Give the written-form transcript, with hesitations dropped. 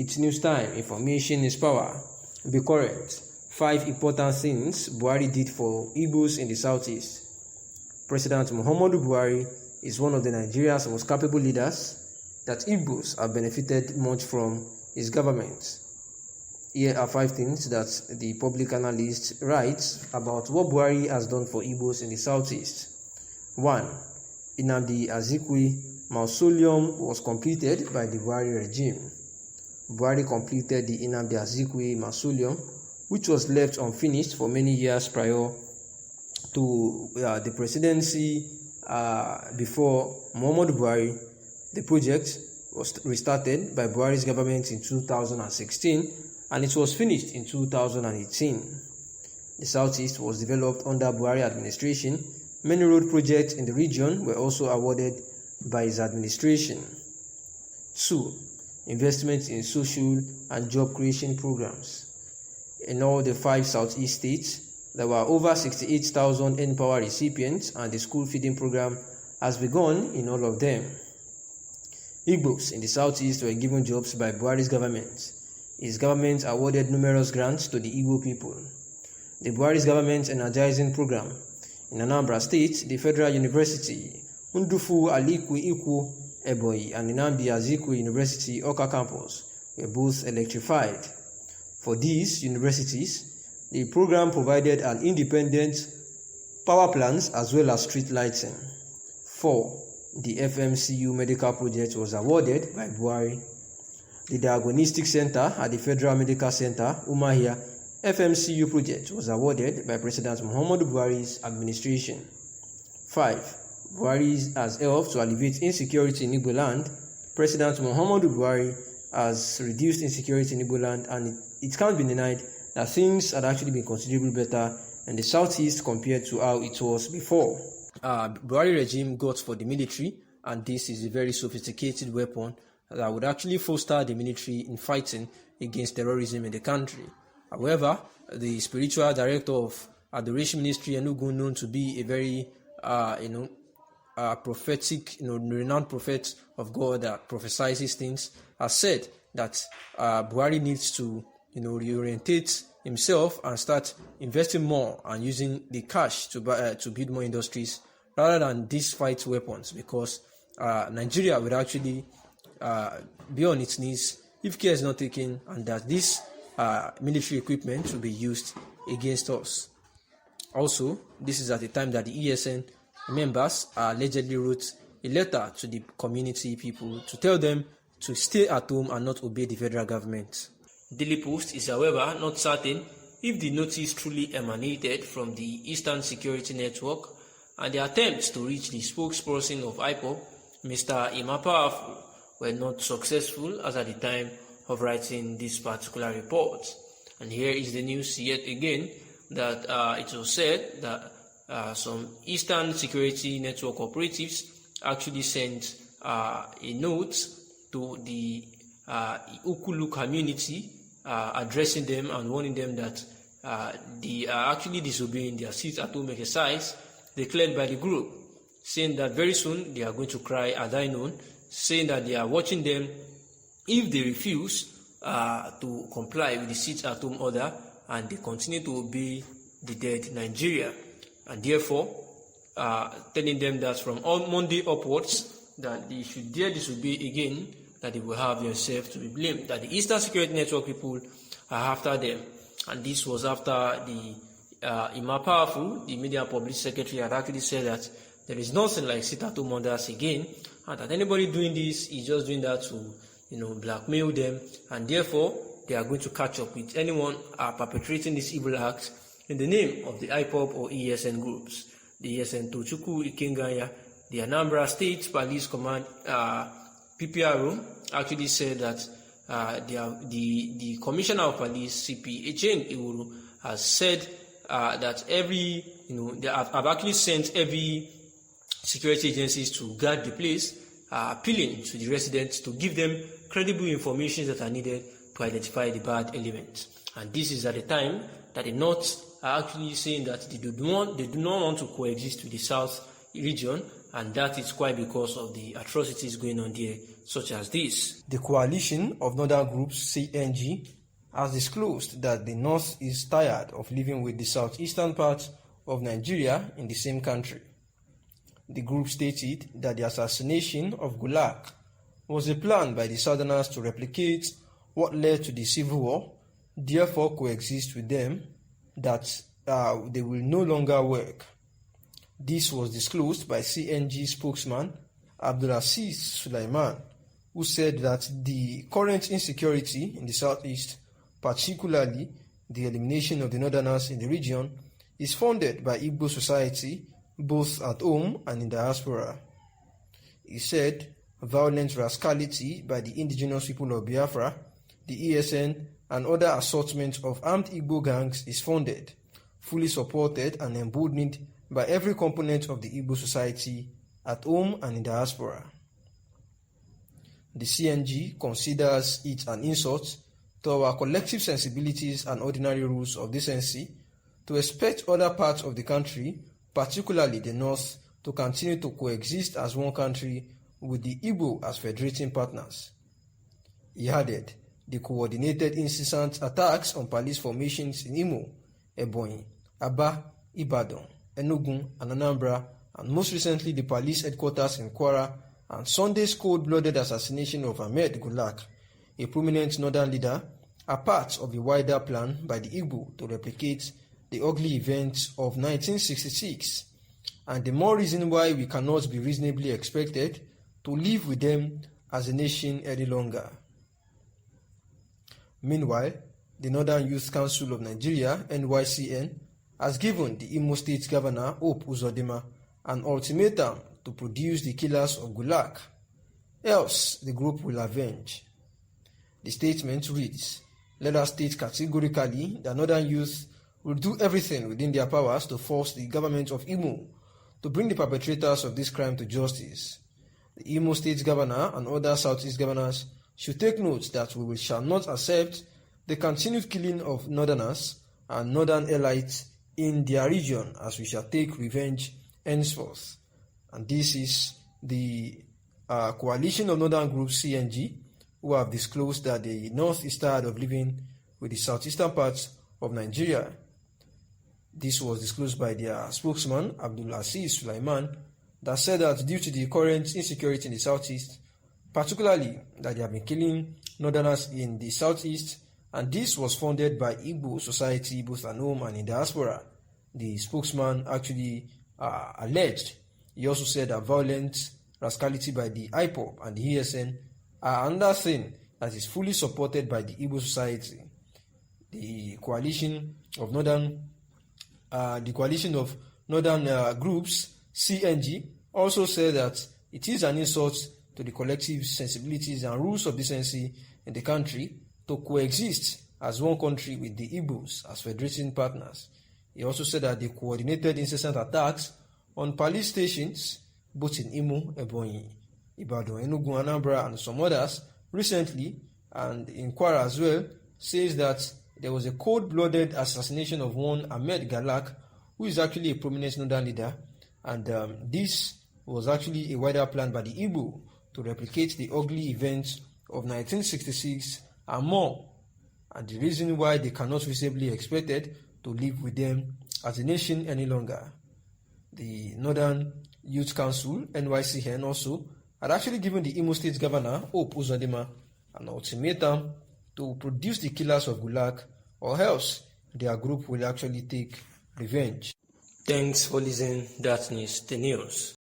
It's news time. Information is power. Be correct. 5 important things Buhari did for Igbos in the southeast. President Muhammadu Buhari is one of the Nigeria's most capable leaders that Igbos have benefited much from his government. Here are 5 things that the public analyst writes about what Buhari has done for Igbos in the southeast. 1. Nnamdi Azikiwe mausoleum was completed by the Buhari regime. Buhari completed the Nnamdi Azikiwe mausoleum, which was left unfinished for many years prior to the presidency before Muhammadu Buhari. The project was restarted by Buhari's government in 2016 and it was finished in 2018. The southeast was developed under Buhari administration. Many road projects in the region were also awarded by his administration. 2. Investments in social and job creation programs. In all the 5 southeast states, there were over 68,000 N-Power recipients and the school feeding program has begun in all of them. Igbos in the southeast were given jobs by Buhari's government. His government awarded numerous grants to the Igbo people. The Buhari's government energizing program in Anambra State, the Federal University, Ndufu Alikwe Ikwo Ebonyi and Nnamdi Azikiwe University Oka campus were both electrified. For these universities, the program provided an independent power plants as well as street lighting. 4. The FMCU medical project was awarded by Buhari. The Diagnostic Center at the Federal Medical Center, Umahia, FMCU project was awarded by President Muhammadu Buhari's administration. 5. Buhari has helped to alleviate insecurity in Igbo land. President Muhammadu Buhari has reduced insecurity in Igbo land, and it can't be denied that things had actually been considerably better in the southeast compared to how it was before. Buhari regime got for the military, and this is a very sophisticated weapon that would actually foster the military in fighting against terrorism in the country. However, the spiritual director of Adoration Ministry, Enugu, known to be a very prophetic, renowned prophet of God that prophesies things, has said that Buhari needs to, reorientate himself and start investing more and using the cash to build more industries rather than these fight weapons, because Nigeria would actually be on its knees if care is not taken, and that this military equipment will be used against us. Also, this is at the time that the ESN members allegedly wrote a letter to the community people to tell them to stay at home and not obey the federal government. Daily Post is, however, not certain if the notice truly emanated from the Eastern Security Network, and the attempts to reach the spokesperson of IPOB, Mr. Imapafu, were not successful as at the time of writing this particular report. And here is the news yet again, that it was said that some Eastern Security Network operatives actually sent a note to the Ukulu community addressing them and warning them that they are actually disobeying their sit-at-home exercise declared by the group, saying that very soon they are going to cry Adainun, saying that they are watching them if they refuse to comply with the sit-at-home order and they continue to obey the dead Nigeria, and therefore telling them that from on Monday upwards that they should dare disobey again, that they will have themselves to be blamed, that the Eastern Security Network people are after them. And this was after the Imapafu, the Media and Public Secretary, had actually said that there is nothing like sit-at-home orders again, and that anybody doing this is just doing that to, blackmail them, and therefore they are going to catch up with anyone perpetrating this evil act in the name of the IPOB or ESN groups. The ESN Tochukwu Ikenganya, the Anambra State Police Command PPRO, actually said that the Commissioner of Police, CP Echen Iwuru, has said that they have actually sent every security agencies to guard the place, appealing to the residents to give them credible information that are needed to identify the bad elements. And this is at the time that the North are actually saying that they do not want to coexist with the South region, and that is quite because of the atrocities going on there, such as this. The coalition of northern groups, CNG, has disclosed that the North is tired of living with the southeastern part of Nigeria in the same country. The group stated that the assassination of Gulag was a plan by the Southerners to replicate what led to the Civil War, therefore coexist with them, that they will no longer work. This was disclosed by CNG spokesman Abdulaziz Sulaiman, who said that the current insecurity in the southeast, particularly the elimination of the northerners in the region, is funded by Igbo society both at home and in diaspora. He said violent rascality by the indigenous people of Biafra, the ESN, and other assortments of armed Igbo gangs is funded, fully supported and emboldened by every component of the Igbo society at home and in diaspora. The CNG considers it an insult to our collective sensibilities and ordinary rules of decency to expect other parts of the country, particularly the North, to continue to coexist as one country with the Igbo as federating partners. He added, the coordinated incessant attacks on police formations in Imo, Ebonyi, Aba, Ibadan, Enugu, and Anambra, and most recently the police headquarters in Kwara, and Sunday's cold-blooded assassination of Ahmed Gulag, a prominent northern leader, are part of a wider plan by the Igbo to replicate the ugly events of 1966, and the more reason why we cannot be reasonably expected to live with them as a nation any longer. Meanwhile, the Northern Youth Council of Nigeria, NYCN, has given the Imo State Governor Hope Uzodinma an ultimatum to produce the killers of Gulag, else the group will avenge. The statement reads, "Let us state categorically that Northern youth will do everything within their powers to force the government of Imo to bring the perpetrators of this crime to justice. The Imo State Governor and other Southeast governors should take note that we shall not accept the continued killing of Northerners and Northern elites in their region, as we shall take revenge henceforth." And this is the coalition of northern groups, CNG, who have disclosed that the North is tired of living with the southeastern parts of Nigeria. This was disclosed by their spokesman, Abdulaziz Sulaiman, that said that due to the current insecurity in the southeast, particularly that they have been killing northerners in the southeast, and this was funded by Igbo society both at home and in diaspora, the spokesman actually alleged. He also said that violent rascality by the IPOB and the ESN are another thing that is fully supported by the Igbo society. The coalition of northern groups, CNG, also said that it is an insult to the collective sensibilities and rules of decency in the country to coexist as one country with the Igbos as federating partners. He also said that the coordinated incessant attacks on police stations, both in Imo, Ebonyi, Ibadan, Enugu, Anambra, and some others recently, and in Kwara as well, says that there was a cold-blooded assassination of one Ahmed Gulag, who is actually a prominent northern leader, and this was actually a wider plan by the Igbo to replicate the ugly events of 1966 and more, and the reason why they cannot reasonably expected to live with them as a nation any longer. The Northern Youth Council, NYCN, also had actually given the Imo State Governor, Hope Uzodinma, an ultimatum to produce the killers of Gulag, or else their group will actually take revenge. Thanks for listening. That is the news.